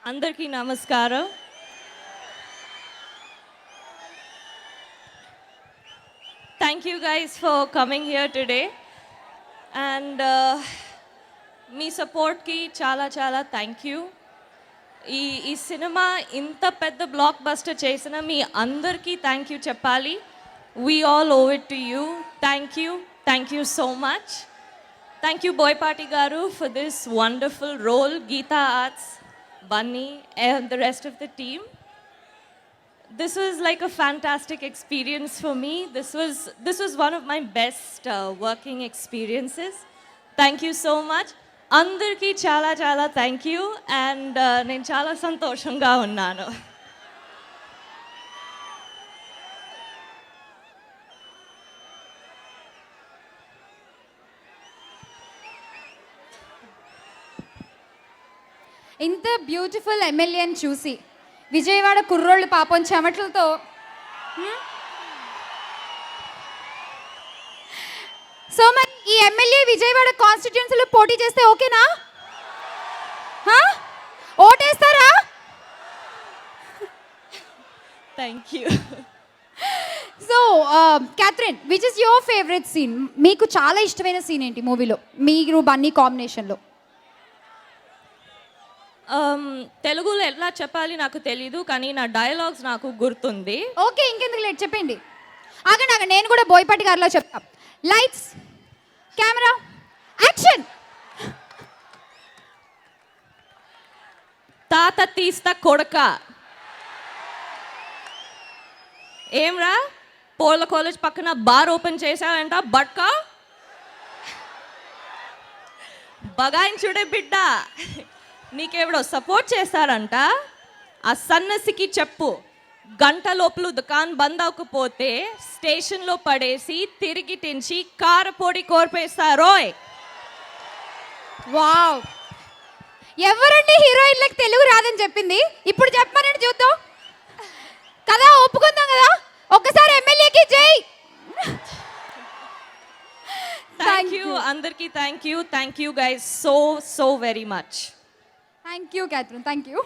అందరికీ నమస్కారం. Thank you guys for coming here today. And మీ సపోర్ట్కి చాలా చాలా థ్యాంక్ యూ. ఈ సినిమా ఇంత పెద్ద బ్లాక్ బస్టర్ చేసిన మీ అందరికీ థ్యాంక్ యూ చెప్పాలి. We all owe it to you. Thank you so much. Thank you Boypati Garu for this wonderful role, Geeta Arts, Bunny and the rest of the team. This was like a fantastic experience for me. This was one of my best working experiences. Thank you so much. Andarki chala chala thank you and నేను చాలా సంతోషంగా ఉన్నాను. ఇంత beautiful ఎమ్మెల్యేని చూసి విజయవాడ కుర్రోళ్ళు పాపం చెమటలతో so మరి ఈ ఎమ్మెల్యే విజయవాడ కాన్స్టిట్యుయెన్సీలో పోటీ చేస్తే ఓకేనా? ఓటేస్తారా? Thank you. So Catherine, which is your favourite scene? మీకు చాలా ఇష్టమైన సీన్ ఏంటి మూవీలో మీరు బన్నీ కాంబినేషన్లో? తెలుగులో ఎలా చెప్పాలి నాకు తెలీదు, కానీ నా డైలాగ్స్ నాకు గుర్తుంది. ఓకే, ఇంకెందుకు లేట్ చెప్పండి. ఆగండి, నేను కూడా బోయపాటి గారిలో చెప్తా. Lights, camera, action. తాత తీస్తా కొడక. ఏమ్రా, పోల కాలేజ్ పక్కన బార్ ఓపెన్ చేశావంట బట్కా? బగాయించుడే బిడ్డ, నీకెవడో సపోర్ట్ చేస్తారంట. ఆ సన్నసికి చెప్పు, గంట లోపల దుకాన్ బంద్ అవ్వకపోతే స్టేషన్లో పడేసి తిరిగి తించి కారపొడి కోర్పేస్తారోయ్. వావ్, ఎవరండి హీరోయిన్లకు తెలుగు రాదని చెప్పింది? ఇప్పుడు చెప్పమనండి చూద్దాం కదా, ఒప్పుకుందాం కదా. ఒక్కసారి ఎమ్మెల్యేకి జై. థ్యాంక్ యూ అందరికీ. Thank you guys so very much. Thank you Catherine, thank you.